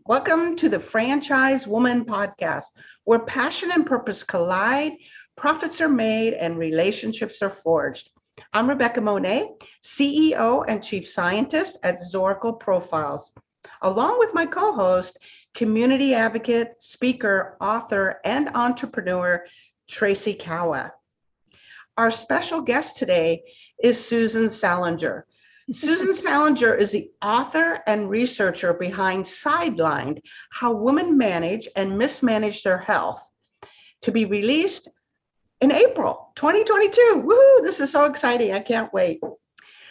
Welcome to the Franchise Woman podcast, where passion and purpose collide, profits are made, and relationships are forged. I'm Rebecca Monet, CEO and Chief Scientist at Zoracle Profiles, along with my co host, community advocate, speaker, author, and entrepreneur, Tracy Kawa. Our special guest today is Susan Salenger. Susan Salenger is the author and researcher behind Sidelined, How Women Manage and Mismanage Their Health, to be released in April 2022. Woohoo, this is so exciting. I can't wait.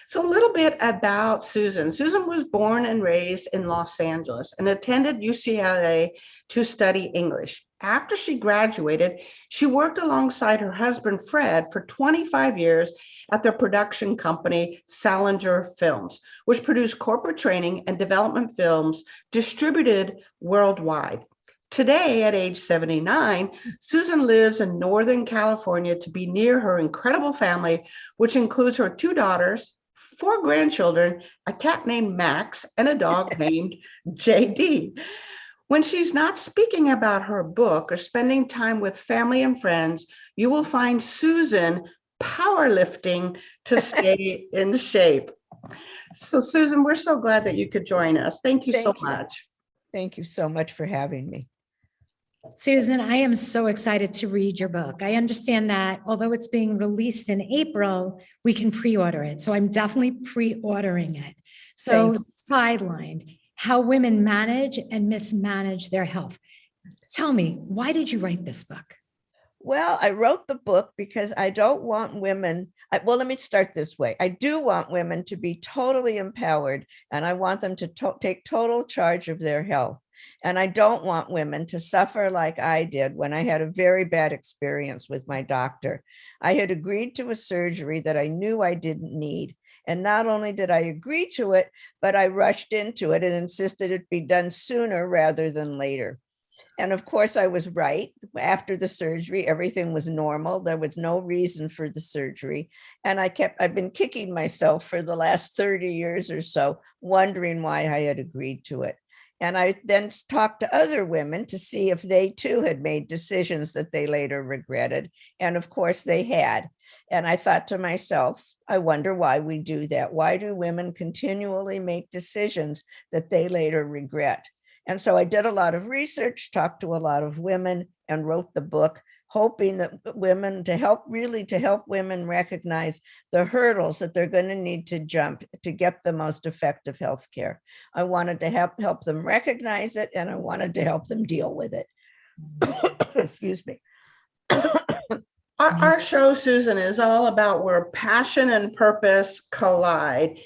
So a little bit about Susan. Susan was born and raised in Los Angeles and attended UCLA to study English. After she graduated, she worked alongside her husband, Fred, for 25 years at their production company, Salenger Films, which produced corporate training and development films distributed worldwide. Today, at age 79, Susan lives in Northern California to be near her incredible family, which includes her 2 daughters, 4 grandchildren, a cat named Max, and a dog named JD. When she's not speaking about her book or spending time with family and friends, you will find Susan powerlifting to stay in shape. So, Susan, we're so glad that you could join us. Thank you so much. Thank you so much for having me. Susan, I am so excited to read your book. I understand that although it's being released in April, we can pre-order it. So I'm definitely pre-ordering it. So Sidelined, How Women Manage and Mismanage Their Health. Tell me, why did you write this book? Well, I wrote the book because I don't want women. Let me start this way. I do want women to be totally empowered, and I want them to take total charge of their health. And I don't want women to suffer like I did when I had a very bad experience with my doctor. I had agreed to a surgery that I knew I didn't need. And not only did I agree to it, but I rushed into it and insisted it be done sooner rather than later. And of course, I was right. After the surgery, everything was normal. There was no reason for the surgery. And I've been kicking myself for the last 30 years or so, wondering why I had agreed to it. And I then talked to other women to see if they too had made decisions that they later regretted. And of course they had. And I thought to myself, I wonder why we do that. Why do women continually make decisions that they later regret? And so I did a lot of research, talked to a lot of women, and wrote the book, hoping that women to help women recognize the hurdles that they're going to need to jump to get the most effective health care. I wanted to help them recognize it, and I wanted to help them deal with it. Excuse me. Our show, Susan, is all about where passion and purpose collide.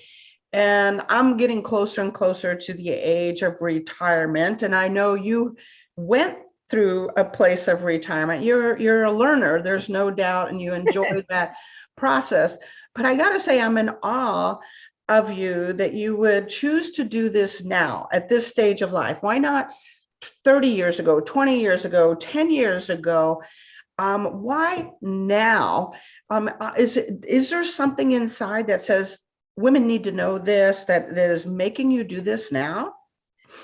And I'm getting closer and closer to the age of retirement. And I know you went through a place of retirement. You're a learner, there's no doubt, and you enjoy that process. But I got to say, I'm in awe of you that you would choose to do this now at this stage of life. Why not 30 years ago, 20 years ago, 10 years ago? Why now? Is there something inside that says, women need to know this, that is making you do this now?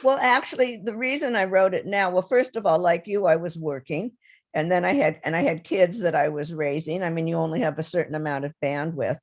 Well, actually, the reason I wrote it now, well, first of all, like you, I was working, and then I had kids that I was raising. I mean, you only have a certain amount of bandwidth,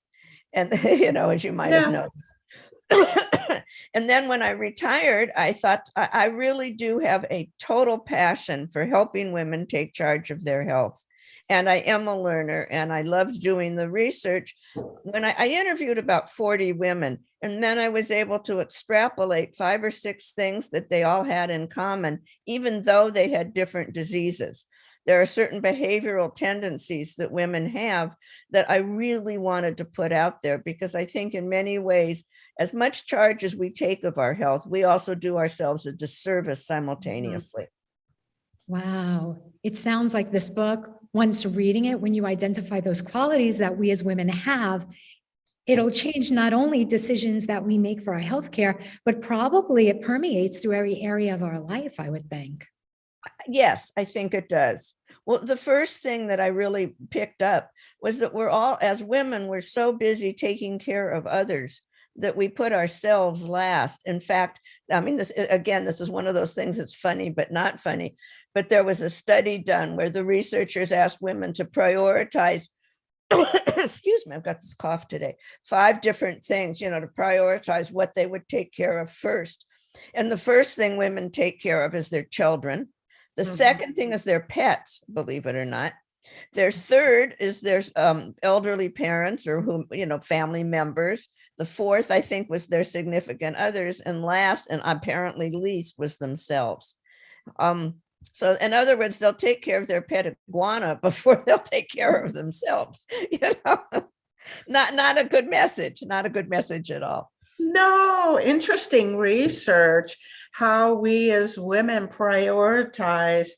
and as you might have noticed. And then when I retired, I thought I really do have a total passion for helping women take charge of their health. And I am a learner, and I loved doing the research. When I interviewed about 40 women, and then I was able to extrapolate 5 or 6 things that they all had in common, even though they had different diseases. There are certain behavioral tendencies that women have that I really wanted to put out there, because I think in many ways, as much charge as we take of our health, we also do ourselves a disservice simultaneously. Wow. It sounds like this book, once reading it, when you identify those qualities that we as women have, it'll change not only decisions that we make for our healthcare, but probably it permeates through every area of our life, I would think. Yes, I think it does. Well, the first thing that I really picked up was that we're all, as women, we're so busy taking care of others that we put ourselves last. In fact, I mean, this is one of those things that's funny, but not funny. But there was a study done where the researchers asked women to prioritize, excuse me, I've got this cough today, 5 different things, to prioritize what they would take care of first. And the first thing women take care of is their children. The second thing is their pets, believe it or not. Their third is their elderly parents or family members. The fourth, I think, was their significant others. And last, and apparently least, was themselves. So in other words, they'll take care of their pet iguana before they'll take care of themselves. Not a good message, not a good message at all. No, interesting research, how we as women prioritize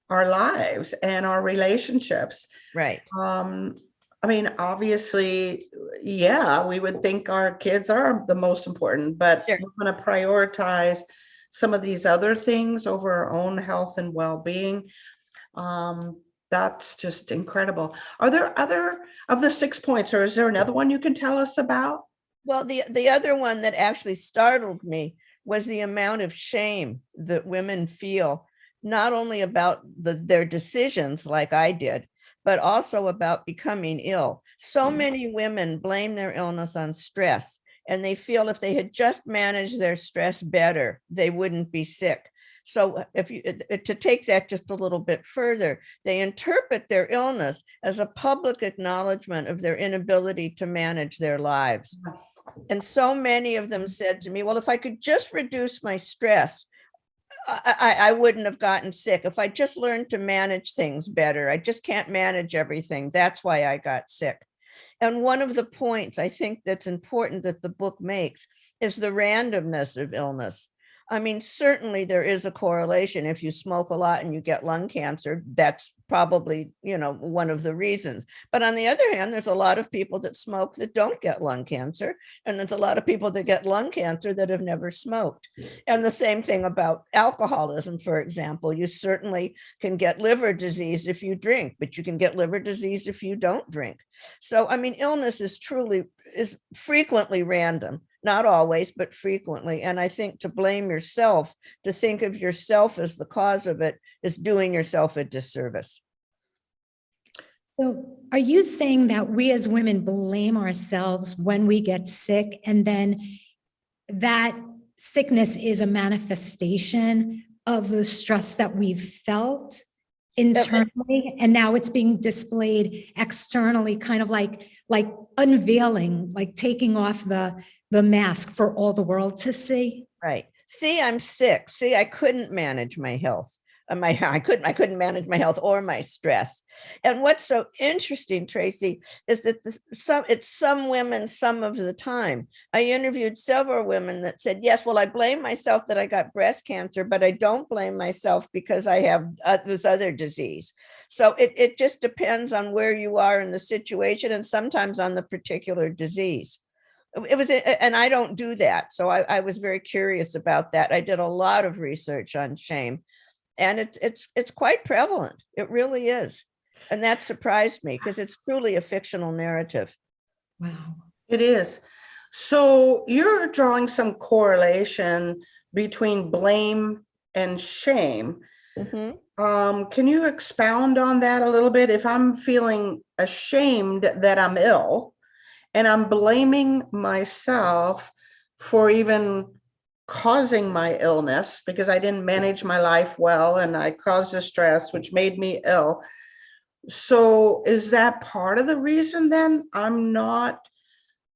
our lives and our relationships. Right. I mean, obviously, yeah, we would think our kids are the most important, but Sure. we're going to prioritize some of these other things over our own health and well-being. That's just incredible. Are there other of the 6 points, or is there another one you can tell us about? Well, the other one that actually startled me was the amount of shame that women feel, not only about their decisions like I did, but also about becoming ill. So many women blame their illness on stress, and they feel if they had just managed their stress better, they wouldn't be sick. So to take that just a little bit further, they interpret their illness as a public acknowledgement of their inability to manage their lives. And so many of them said to me, well, if I could just reduce my stress, I wouldn't have gotten sick. If I just learned to manage things better, I just can't manage everything. That's why I got sick. And one of the points I think that's important that the book makes is the randomness of illness. I mean, certainly there is a correlation. If you smoke a lot and you get lung cancer, that's probably, one of the reasons. But on the other hand, there's a lot of people that smoke that don't get lung cancer. And there's a lot of people that get lung cancer that have never smoked. And the same thing about alcoholism, for example. You certainly can get liver disease if you drink, but you can get liver disease if you don't drink. So, I mean, illness is frequently random. Not always, but frequently. And I think to blame yourself, to think of yourself as the cause of it, is doing yourself a disservice. So are you saying that we as women blame ourselves when we get sick, and then that sickness is a manifestation of the stress that we've felt internally, and now it's being displayed externally, kind of like unveiling, like taking off the mask for all the world to see? Right. See, I'm sick. See, I couldn't manage my health. I couldn't manage my health or my stress. And what's so interesting, Tracy, is that it's some women some of the time. I interviewed several women that said, yes, well, I blame myself that I got breast cancer, but I don't blame myself because I have this other disease. So it just depends on where you are in the situation, and sometimes on the particular disease. And I don't do that. So I was very curious about that. I did a lot of research on shame. And it's quite prevalent. It really is. And that surprised me because it's truly a fictional narrative. Wow. It is. So you're drawing some correlation between blame and shame. Mm-hmm. Can you expound on that a little bit? If I'm feeling ashamed that I'm ill and I'm blaming myself for even causing my illness because I didn't manage my life well and I caused the stress, which made me ill. So is that part of the reason then I'm not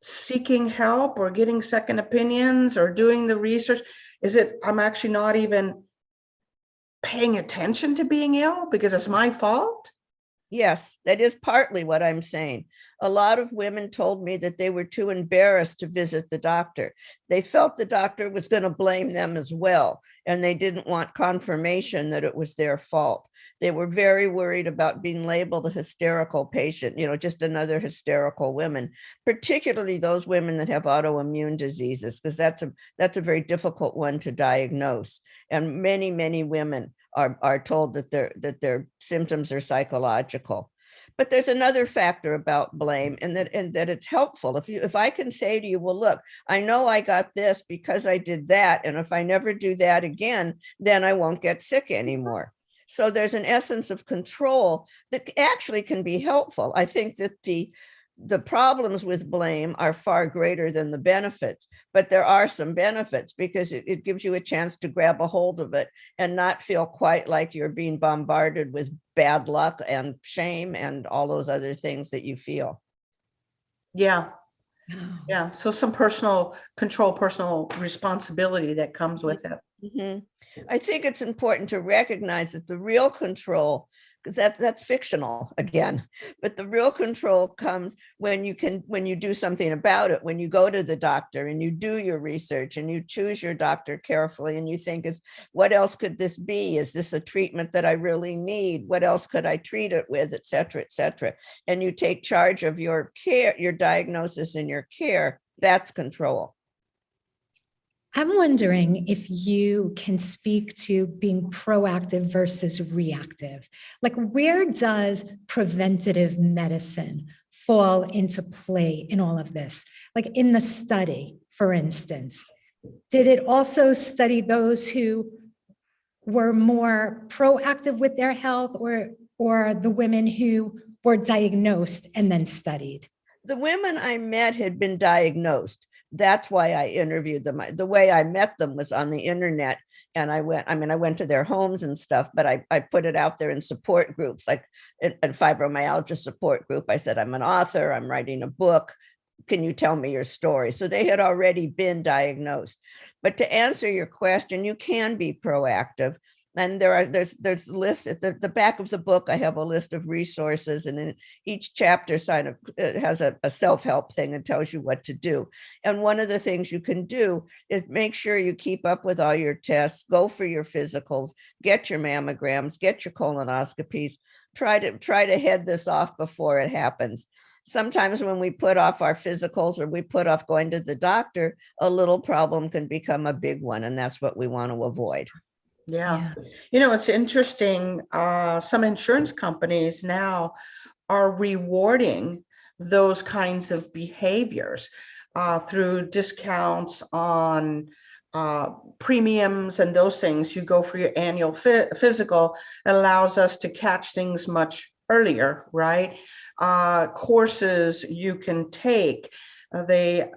seeking help or getting second opinions or doing the research? Is it I'm actually not even paying attention to being ill because it's my fault? Yes, that is partly what I'm saying. A lot of women told me that they were too embarrassed to visit the doctor. They felt the doctor was going to blame them as well, and they didn't want confirmation that it was their fault. They were very worried about being labeled a hysterical patient, just another hysterical woman, particularly those women that have autoimmune diseases, because that's a very difficult one to diagnose. And many, many women are told that their symptoms are psychological. But there's another factor about blame, and that it's helpful. If I can say to you, well, look, I know I got this because I did that, and if I never do that again, then I won't get sick anymore. So there's an essence of control that actually can be helpful. I think that the problems with blame are far greater than the benefits, but there are some benefits because it gives you a chance to grab a hold of it and not feel quite like you're being bombarded with bad luck and shame and all those other things that you feel. Yeah. Oh. Yeah. So some personal control, personal responsibility that comes with it. Mhm. I think it's important to recognize that the real control, because that's fictional again, but the real control comes when you do something about it, when you go to the doctor and you do your research and you choose your doctor carefully and you think, what else could this be? Is this a treatment that I really need? What else could I treat it with, et cetera, et cetera. And you take charge of your care, your diagnosis and your care. That's control. I'm wondering if you can speak to being proactive versus reactive. Like, where does preventative medicine fall into play in all of this? Like in the study, for instance, did it also study those who were more proactive with their health, or the women who were diagnosed and then studied? The women I met had been diagnosed. That's why I interviewed them. The way I met them was on the internet. And I went to their homes and stuff, but I put it out there in support groups, like in fibromyalgia support group. I said, I'm an author, I'm writing a book. Can you tell me your story? So they had already been diagnosed. But to answer your question, you can be proactive. And there's lists at the back of the book. I have a list of resources, and in each chapter has a self-help thing and tells you what to do. And one of the things you can do is make sure you keep up with all your tests, go for your physicals, get your mammograms, get your colonoscopies, try to head this off before it happens. Sometimes when we put off our physicals or we put off going to the doctor, a little problem can become a big one, and that's what we want to avoid. Yeah. It's interesting. Some insurance companies now are rewarding those kinds of behaviors through discounts on premiums and those things. You go for your annual physical, it allows us to catch things much earlier, right? Courses you can take. They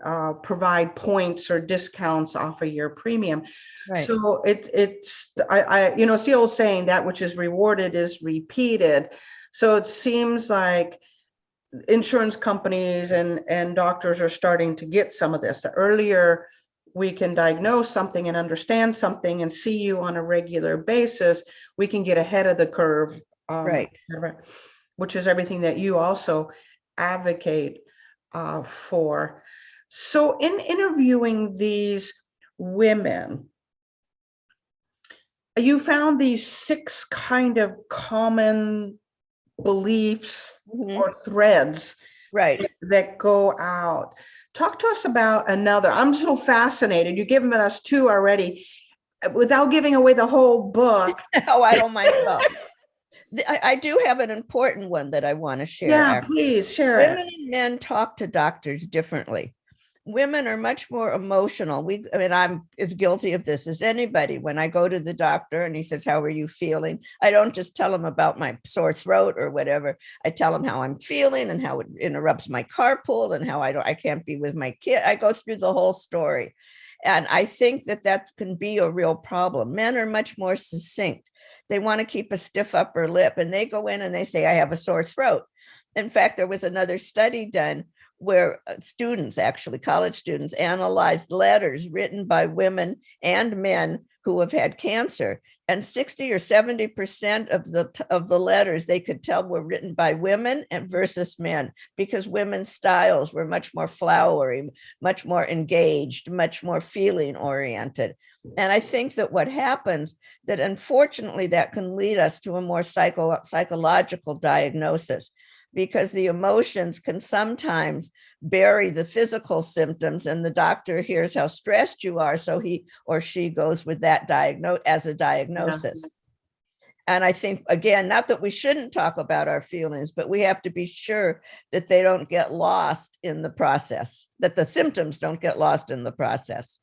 provide points or discounts off of your premium. Right. So it's the old saying, that which is rewarded is repeated. So it seems like insurance companies and doctors are starting to get some of this. The earlier we can diagnose something and understand something and see you on a regular basis, we can get ahead of the curve. Right. Which is everything that you also advocate for. So in interviewing these women, you found these 6 kind of common beliefs or threads, right, that go out. Talk to us about another. I'm so fascinated. You've given us 2 already. Without giving away the whole book. Oh, I don't mind. Well, I do have an important one that I want to share. Yeah, please share it. Women and men talk to doctors differently. Women are much more emotional. I'm as guilty of this as anybody. When I go to the doctor and he says, how are you feeling? I don't just tell him about my sore throat or whatever. I tell him how I'm feeling and how it interrupts my carpool and how I can't be with my kid. I go through the whole story. And I think that can be a real problem. Men are much more succinct. They want to keep a stiff upper lip, and they go in and they say, I have a sore throat. In fact, there was another study done where students, actually college students, analyzed letters written by women and men who have had cancer, and 60 or 70% of the letters they could tell were written by women and versus men, because women's styles were much more flowery, much more engaged, much more feeling oriented. And I think that what happens, that unfortunately that can lead us to a more psychological diagnosis, because the emotions can sometimes bury the physical symptoms, and the doctor hears how stressed you are, so he or she goes with that as a diagnosis. And I think, again, not that we shouldn't talk about our feelings, but we have to be sure that they don't get lost in the process, that the symptoms don't get lost in the process.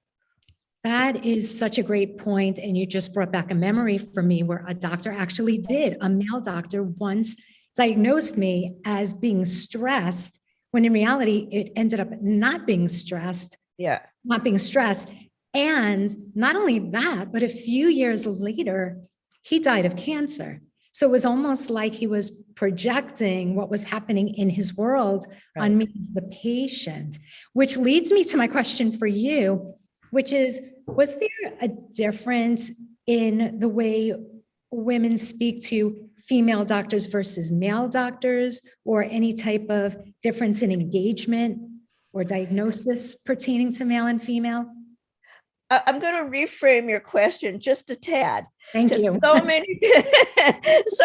That is such a great point. And you just brought back a memory for me where a doctor actually did, a male doctor once diagnosed me as being stressed, when in reality, it ended up not being stressed. Yeah. Not being stressed. And not only that, but a few years later, he died of cancer. So it was almost like he was projecting what was happening in his world on me as the patient, which leads me to my question for you, which is, was there a difference in the way women speak to female doctors versus male doctors, or any type of difference in engagement or diagnosis pertaining to male and female? I'm going to reframe your question just a tad. Thank you. So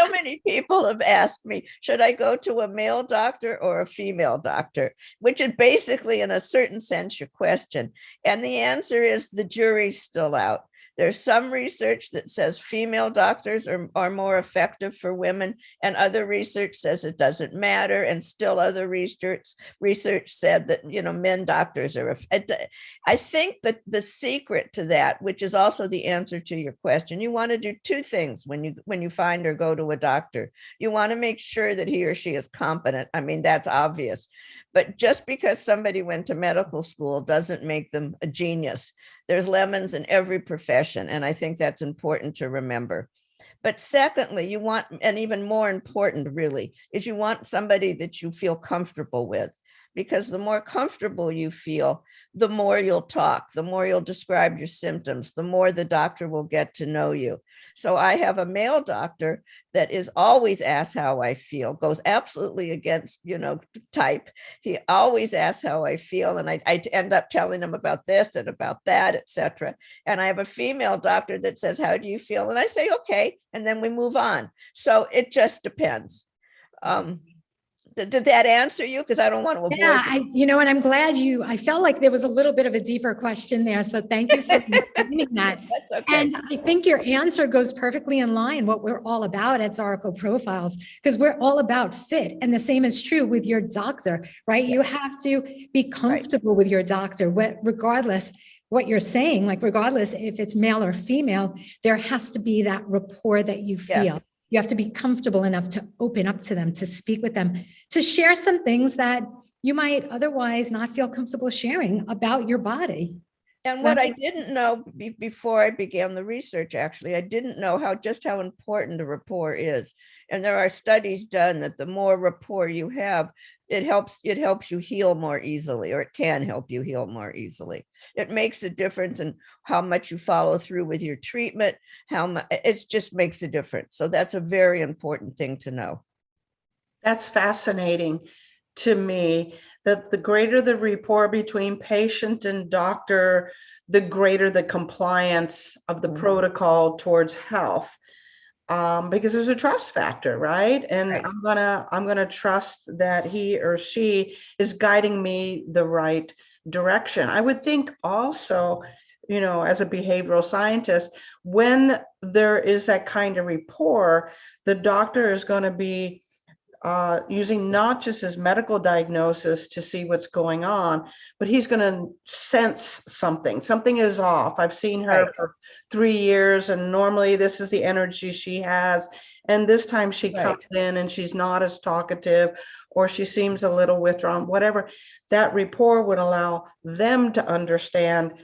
many people have asked me, should I go to a male doctor or a female doctor? Which is basically, in a certain sense, your question. And the answer is the jury's still out. There's some research that says female doctors are more effective for women, and other research says it doesn't matter. And still other research said that, men doctors are. I think that the secret to that, which is also the answer to your question, you want to do two things when you find or go to a doctor. You want to make sure that he or she is competent. I mean, that's obvious. But just because somebody went to medical school doesn't make them a genius. There's lemons in every profession, and I think that's important to remember. But secondly, you want, and even more important really, is you want somebody that you feel comfortable with, because the more comfortable you feel, the more you'll talk, the more you'll describe your symptoms, the more the doctor will get to know you. So I have a male doctor that is always asks how I feel, goes absolutely against, type. He always asks how I feel. And I end up telling him about this and about that, etc. And I have a female doctor that says, how do you feel? And I say, okay. And then we move on. So it just depends. Did that answer you? Because I don't want to avoid. Yeah, and I'm glad I felt like there was a little bit of a deeper question there. So thank you for doing that. That's okay. And I think your answer goes perfectly in line what we're all about at Zaraco Profiles, because we're all about fit. And the same is true with your doctor, right? You have to be comfortable with your doctor, regardless what you're saying, like regardless if it's male or female, there has to be that rapport that you feel. Yeah. You have to be comfortable enough to open up to them, to speak with them, to share some things that you might otherwise not feel comfortable sharing about your body. And what I didn't know before I began the research, actually, I didn't know how important a rapport is. And there are studies done that the more rapport you have, it helps you heal more easily, or it can help you heal more easily. It makes a difference in how much you follow through with your treatment, how much it just makes a difference. So that's a very important thing to know. That's fascinating to me, that the greater the rapport between patient and doctor, the greater the compliance of the protocol towards health. Because there's a trust factor, right? And right. I'm gonna trust that he or she is guiding me the right direction. I would think also, as a behavioral scientist, when there is that kind of rapport, the doctor is going to be using not just his medical diagnosis to see what's going on, but he's going to sense something. Something is off. I've seen her for 3 years, and normally this is the energy she has. And this time she comes in and she's not as talkative, or she seems a little withdrawn, whatever. That rapport would allow them to understand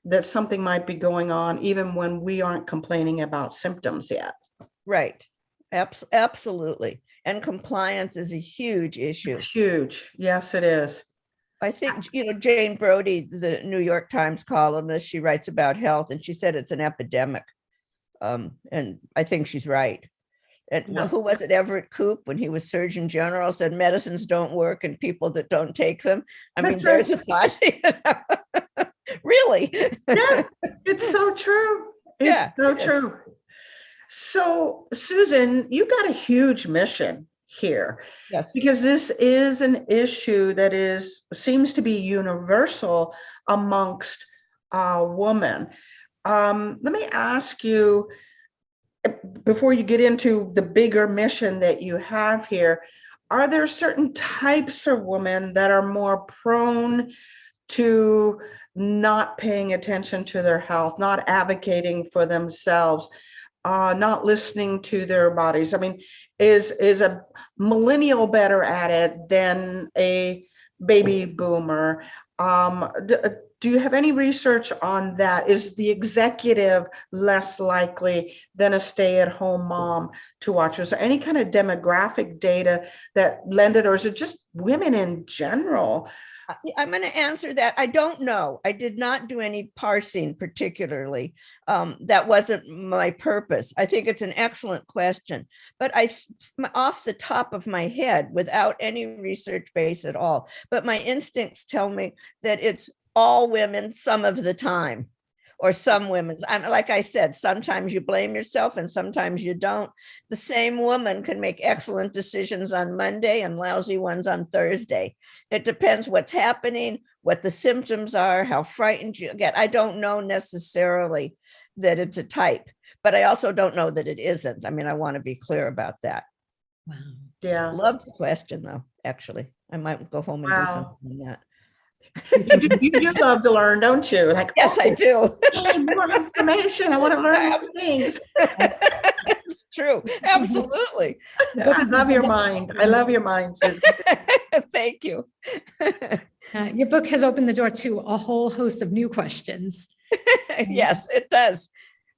that something might be going on, even when we aren't complaining about symptoms yet. Right. Absolutely. And compliance is a huge issue. Huge. Yes, it is. I think, Jane Brody, the New York Times columnist, she writes about health, and she said it's an epidemic. And I think she's right. And who was it? Everett Koop, when he was Surgeon General, said medicines don't work and people that don't take them. I mean, there's a thought. Really? Yeah, it's so true. It's so true. So, Susan, you got a huge mission here. Yes. Because this is an issue that seems to be universal amongst women. Let me ask you, before you get into the bigger mission that you have here, are there certain types of women that are more prone to not paying attention to their health, not advocating for themselves, not listening to their bodies? I mean, is a millennial better at it than a baby boomer? Do you have any research on that? Is the executive less likely than a stay-at-home mom to watch? Is there any kind of demographic data that lend it, or is it just women in general? I'm going to answer that. I don't know. I did not do any parsing particularly. That wasn't my purpose. I think it's an excellent question, but off the top of my head, without any research base at all, but my instincts tell me that it's all women some of the time. Or some women, like I said, sometimes you blame yourself and sometimes you don't. The same woman can make excellent decisions on Monday and lousy ones on Thursday. It depends what's happening, what the symptoms are, how frightened you get. I don't know necessarily that it's a type, but I also don't know that it isn't. I mean, I want to be clear about that. Wow. Yeah. Love the question, though, actually. I might go home and do something on that. You do love to learn, don't you? Like, yes, I do. Hey, more information. I want to learn more things. It's true. Absolutely. I love your mind. I love your mind, Susan. Thank you. Your book has opened the door to a whole host of new questions. Yes, it does.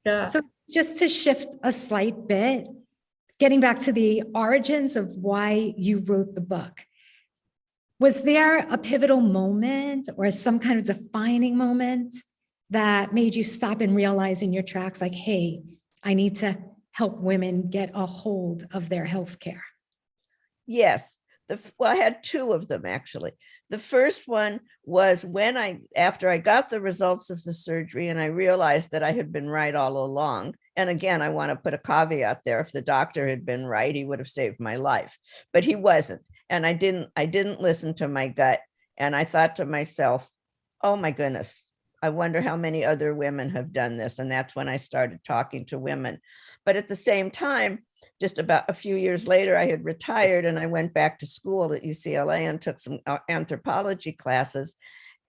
Yeah. So just to shift a slight bit, getting back to the origins of why you wrote the book, was there a pivotal moment or some kind of defining moment that made you stop and realize in your tracks, like, hey, I need to help women get a hold of their healthcare? Yes. Well, I had two of them, actually. The first one was after I got the results of the surgery and I realized that I had been right all along. And again, I want to put a caveat there. If the doctor had been right, he would have saved my life, but he wasn't. And I didn't listen to my gut. And I thought to myself, oh my goodness, I wonder how many other women have done this. And that's when I started talking to women. But at the same time, just about a few years later, I had retired and I went back to school at UCLA and took some anthropology classes.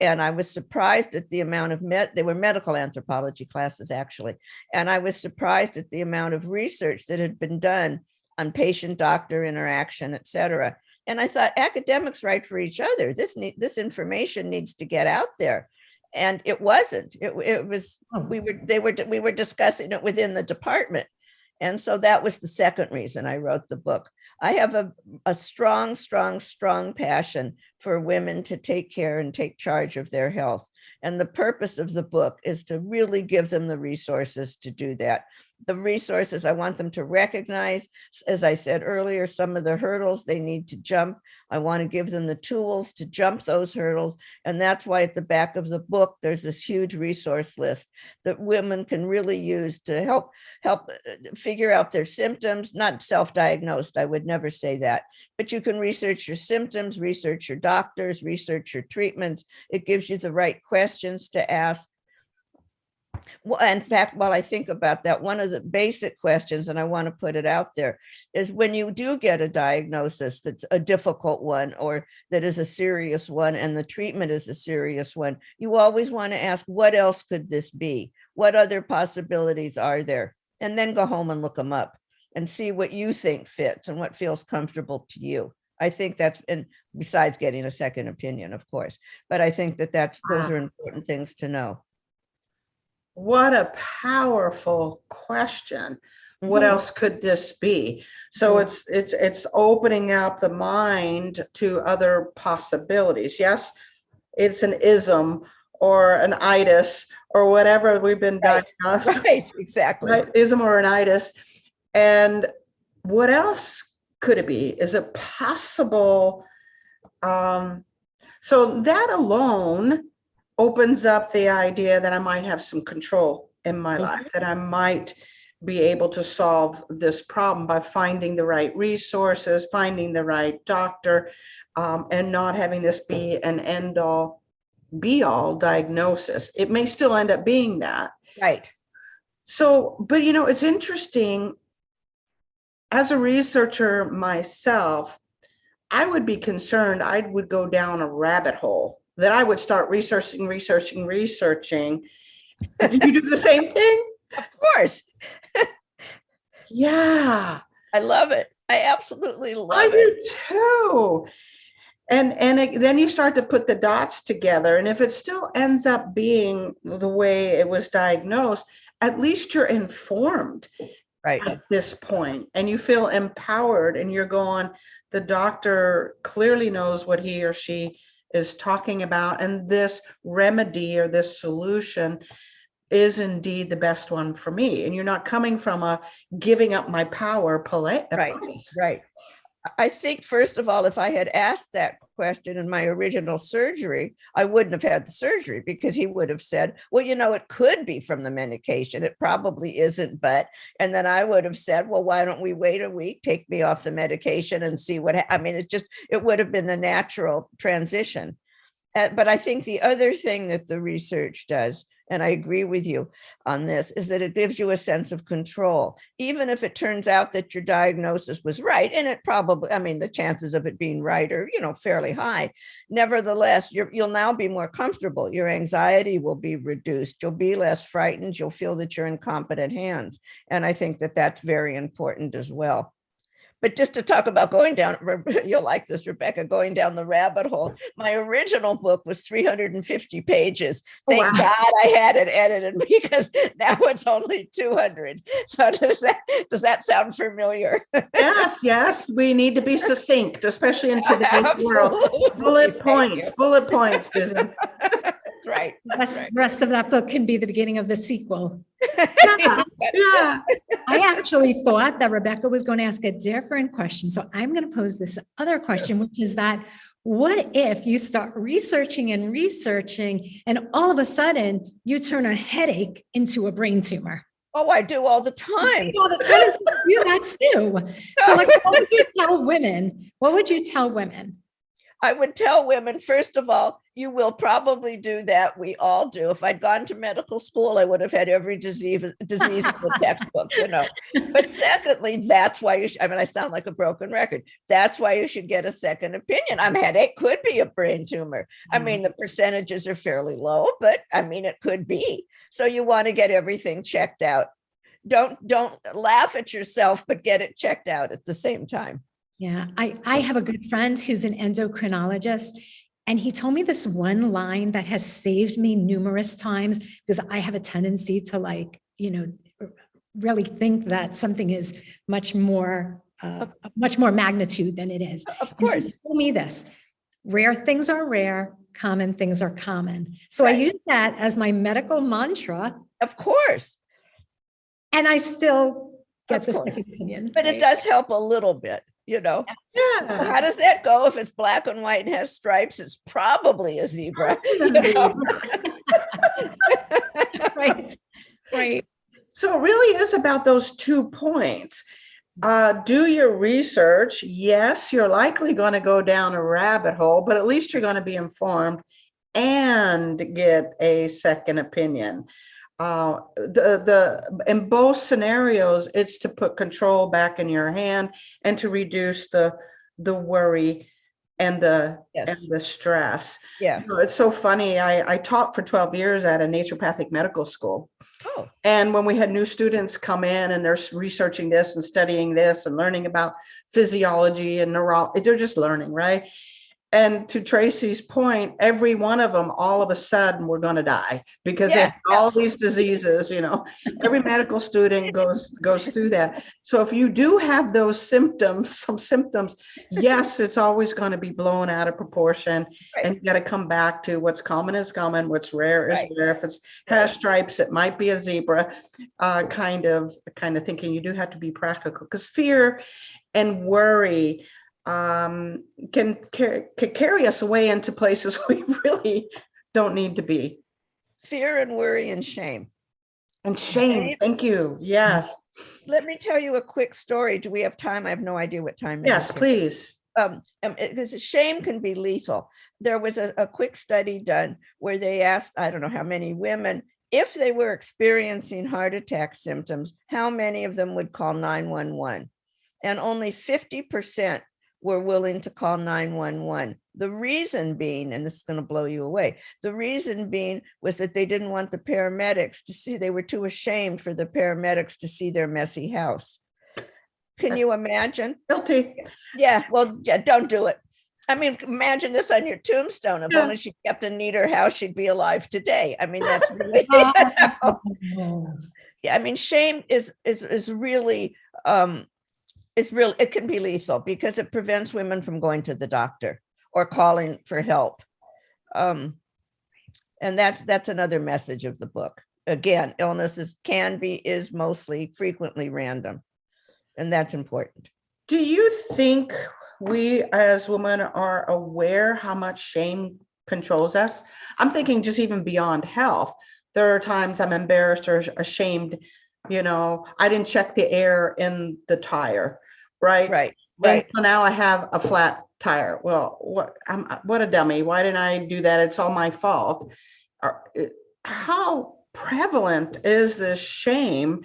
And I was surprised at the amount of they were medical anthropology classes, actually. And I was surprised at the amount of research that had been done on patient-doctor interaction, et cetera. And I thought, academics write for each other. This information needs to get out there. And it wasn't. It was, we were discussing it within the department. And so that was the second reason I wrote the book. I have a strong, strong, strong passion for women to take care and take charge of their health. And the purpose of the book is to really give them the resources to do that. The resources, I want them to recognize, as I said earlier, some of the hurdles they need to jump. I want to give them the tools to jump those hurdles. And that's why at the back of the book, there's this huge resource list that women can really use to help figure out their symptoms, not self-diagnosed. I would never say that, but you can research your symptoms, research your doctors, research your treatments. It gives you the right questions to ask. Well, in fact, while I think about that, one of the basic questions, and I want to put it out there, is when you do get a diagnosis that's a difficult one or that is a serious one and the treatment is a serious one, you always want to ask, what else could this be? What other possibilities are there? And then go home and look them up and see what you think fits and what feels comfortable to you. I think that's, and besides getting a second opinion, of course, but I think that those are important things to know. What a powerful question. What else could this be? So it's opening up the mind to other possibilities. Yes, it's an ism or an itis or whatever we've been diagnosed. Right, exactly. Right? Ism or an itis. And what else could it be? Is it possible? So that alone opens up the idea that I might have some control in my life, that I might be able to solve this problem by finding the right resources, finding the right doctor, and not having this be an end-all, be-all diagnosis. It may still end up being that. Right. So, but it's interesting. As a researcher myself, I would be concerned. I would go down a rabbit hole that I would start researching. Did you do the same thing? Of course. Yeah, I love it. I absolutely I love it. do too. Then you start to put the dots together, and if it still ends up being the way it was diagnosed, at least you're informed Right. at this point, and you feel empowered, and you're going, the doctor clearly knows what he or she is talking about, and this remedy or this solution is indeed the best one for me. And you're not coming from a giving up my power Right. place. Right. I think, first of all, if I had asked that question in my original surgery, I wouldn't have had the surgery, because he would have said, well, it could be from the medication. It probably isn't, but, and then I would have said, well, why don't we wait a week, take me off the medication and see what, it would have been a natural transition. But I think the other thing that the research does, and I agree with you on this, is that it gives you a sense of control. Even if it turns out that your diagnosis was right, and it probably, the chances of it being right are, fairly high. Nevertheless, you'll now be more comfortable. Your anxiety will be reduced. You'll be less frightened. You'll feel that you're in competent hands. And I think that that's very important as well. But just to talk about going down, you'll like this, Rebecca, going down the rabbit hole. My original book was 350 pages. Thank God I had it edited, because now it's only 200. So does that sound familiar? Yes. We need to be succinct, especially in today's world. Bullet points, Susan. That's right. The rest of that book can be the beginning of the sequel. Yeah. I actually thought that Rebecca was going to ask a different question. So I'm going to pose this other question, which is that, what if you start researching and all of a sudden you turn a headache into a brain tumor? Oh, I do all the time. All the time. Do that too. So what would you tell women? What would you tell women? I would tell women, first of all, you will probably do that. We all do. If I'd gone to medical school, I would have had every disease in the textbook, But secondly, that's why I sound like a broken record. That's why you should get a second opinion. Headache could be a brain tumor. The percentages are fairly low, but it could be. So you want to get everything checked out. Don't laugh at yourself, but get it checked out at the same time. Yeah, I have a good friend who's an endocrinologist, and he told me this one line that has saved me numerous times, because I have a tendency to really think that something is much more magnitude than it is. Of course. He told me this: rare things are rare, common things are common. So right. I use that as my medical mantra. Of course. And I still get the second opinion. But right? It does help a little bit. Yeah. How does that go? If it's black and white and has stripes, it's probably a zebra. Right. So it really is about those 2 points. Do your research. Yes, you're likely going to go down a rabbit hole, but at least you're going to be informed and get a second opinion. In both scenarios, it's to put control back in your hand and to reduce the worry and the stress. Yeah. It's so funny. I taught for 12 years at a naturopathic medical school. Oh. And when we had new students come in and they're researching this and studying this and learning about physiology and neurology, they're just learning, right? And to Tracy's point, every one of them, all of a sudden, we're going to die because they have all these diseases. Every medical student goes through that. So if you do have those some symptoms, yes, it's always going to be blown out of proportion. Right. And you got to come back to what's common is common, what's rare is rare. If it has stripes, it might be a zebra. Kind of thinking. You do have to be practical, because fear and worry can carry us away into places we really don't need to be. Fear and worry and shame. And shame. Thank you. Yes. Let me tell you a quick story. Do we have time? I have no idea what time it is. Yes, please. Because shame can be lethal. There was a quick study done where they asked, I don't know how many women, if they were experiencing heart attack symptoms, how many of them would call 911? And only 50% were willing to call 911. The reason being, and this is going to blow you away, the reason being was that they didn't want the paramedics to see, they were too ashamed for the paramedics to see their messy house. Can you imagine? Guilty. Yeah, well, yeah, don't do it. I mean, imagine this on your tombstone. If only she kept a neater house, she'd be alive today. I mean, that's really, yeah, I mean, shame is really, it can be lethal because it prevents women from going to the doctor or calling for help. And that's another message of the book. Again, illnesses is mostly frequently random, and that's important. Do you think we as women are aware how much shame controls us? I'm thinking just even beyond health. There are times I'm embarrassed or ashamed, I didn't check the air in the tire, right? Right. And so now I have a flat tire. Well, what a dummy. Why didn't I do that? It's all my fault. How prevalent is this shame?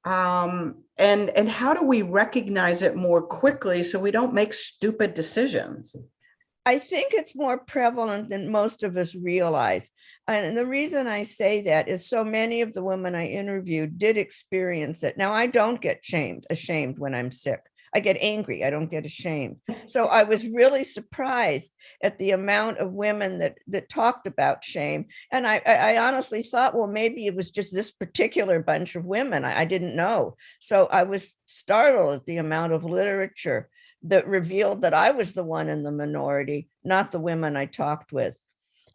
And how do we recognize it more quickly so we don't make stupid decisions? I think it's more prevalent than most of us realize. And the reason I say that is so many of the women I interviewed did experience it. Now, I don't get ashamed when I'm sick. I get angry. I don't get ashamed. So I was really surprised at the amount of women that talked about shame. And I honestly thought, well, maybe it was just this particular bunch of women. I didn't know. So I was startled at the amount of literature that revealed that I was the one in the minority, not the women I talked with.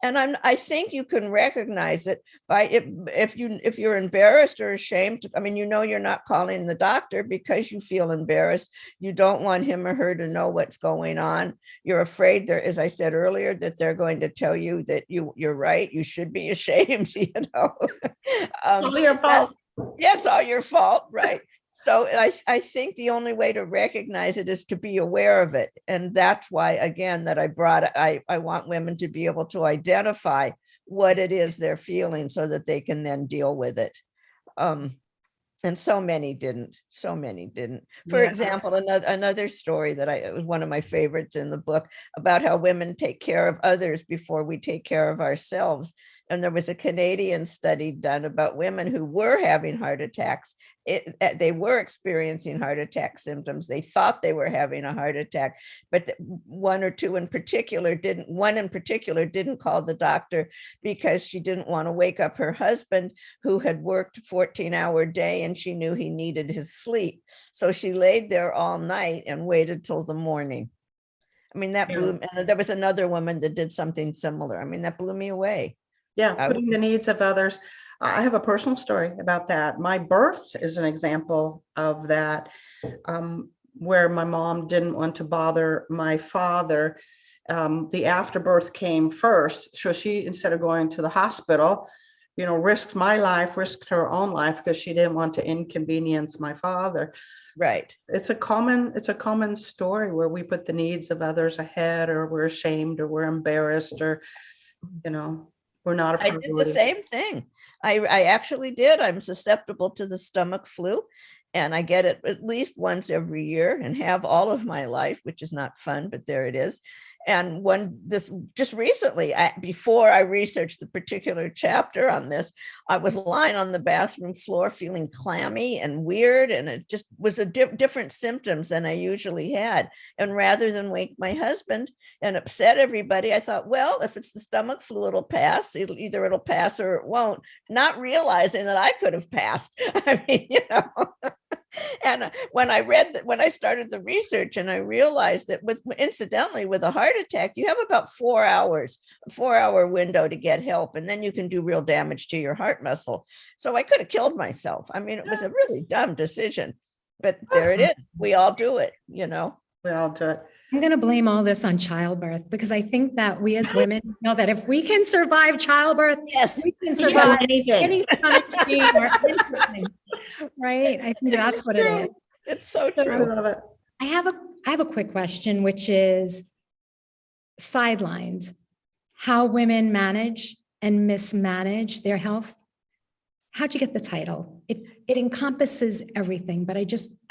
And I think you can recognize it by if you're embarrassed or ashamed. I mean, you're not calling the doctor because you feel embarrassed. You don't want him or her to know what's going on. You're afraid there, as I said earlier, that they're going to tell you that you're right. You should be ashamed. It's all your fault. Yeah, it's all your fault, right? So I think the only way to recognize it is to be aware of it. And that's why, again, that I want women to be able to identify what it is they're feeling so that they can then deal with it. And so many didn't. For example, another story that it was one of my favorites in the book about how women take care of others before we take care of ourselves. And there was a Canadian study done about women who were having heart attacks. They were experiencing heart attack symptoms. They thought they were having a heart attack, but one in particular didn't call the doctor because she didn't want to wake up her husband, who had worked a 14-hour day, and she knew he needed his sleep. So she laid there all night and waited till the morning. I mean, that blew, and there was another woman that did something similar. I mean, that blew me away. Yeah, putting the needs of others. I have a personal story about that. My birth is an example of that, where my mom didn't want to bother my father. The afterbirth came first. So she, instead of going to the hospital, risked my life, risked her own life because she didn't want to inconvenience my father. Right. It's a common story where we put the needs of others ahead, or we're ashamed, or we're embarrassed, or, we're not a priority. I did the same thing. I actually did. I'm susceptible to the stomach flu, and I get it at least once every year and have all of my life, which is not fun, but there it is. And just recently, before I researched the particular chapter on this, I was lying on the bathroom floor feeling clammy and weird, and it just was different symptoms than I usually had. And rather than wake my husband and upset everybody, I thought, well, if it's the stomach flu, it'll pass. It'll pass or it won't, not realizing that I could have passed. I mean, And when I started the research, and I realized that incidentally with a heart attack, you have about 4 hours, a 4-hour window to get help, and then you can do real damage to your heart muscle. So I could have killed myself. I mean, it was a really dumb decision, but there it is. We all do it, We all do it. I'm going to blame all this on childbirth, because I think that we as women know that if we can survive childbirth, yes, we can survive anything. any stomach pain or anything. Right? I think that's what it is. It's so true. I love it. I have a quick question, which is Sidelined: how women manage and mismanage their health. how'd you get the title? It encompasses everything, but I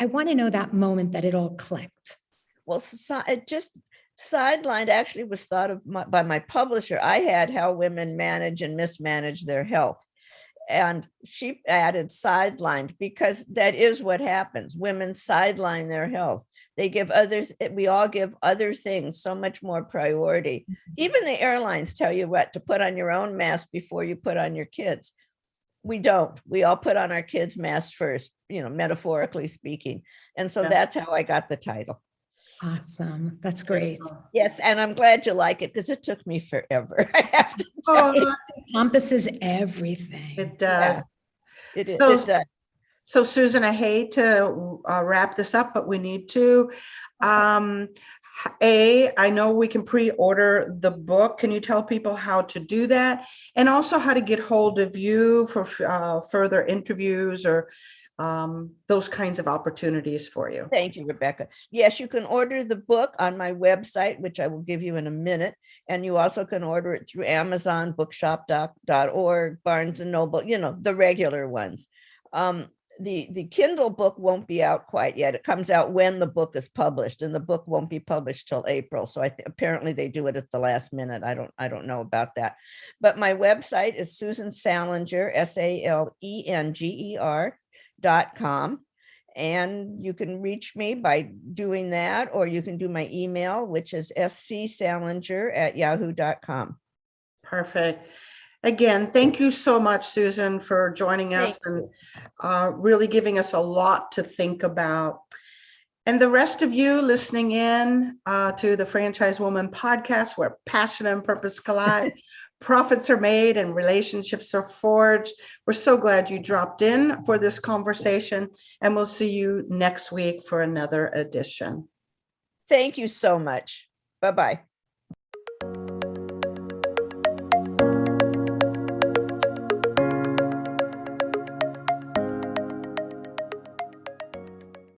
want to know that moment that it all clicked. Well, it just Sidelined actually was thought of by my publisher. I had How Women Manage and Mismanage Their Health. And she added Sidelined because that is what happens. Women sideline their health. They give others, we all give other things so much more priority. Even the airlines tell you what to put on your own mask before you put on your kids. We don't. We all put on our kids' masks first, metaphorically speaking. And so that's how I got the title. Awesome. That's great. Yes, and I'm glad you like it because it took me forever. I have to tell you. It encompasses everything. It does. Yeah, it So- does. So Susan, I hate to wrap this up, but we need to. I know we can pre-order the book. Can you tell people how to do that? And also how to get hold of you for further interviews or those kinds of opportunities for you. Thank you, Rebecca. Yes, you can order the book on my website, which I will give you in a minute. And you also can order it through Amazon, bookshop.org, Barnes and Noble, the regular ones. The Kindle book won't be out quite yet. It comes out when the book is published, and the book won't be published till April. So apparently they do it at the last minute. I don't know about that. But my website is Susan Salenger, SALENGER.com. And you can reach me by doing that, or you can do my email, which is scsalenger@yahoo.com. Perfect. Again, thank you so much, Susan, for joining us and really giving us a lot to think about. And the rest of you listening in to the Franchise Woman podcast, where passion and purpose collide, profits are made and relationships are forged. We're so glad you dropped in for this conversation, and we'll see you next week for another edition. Thank you so much. Bye-bye.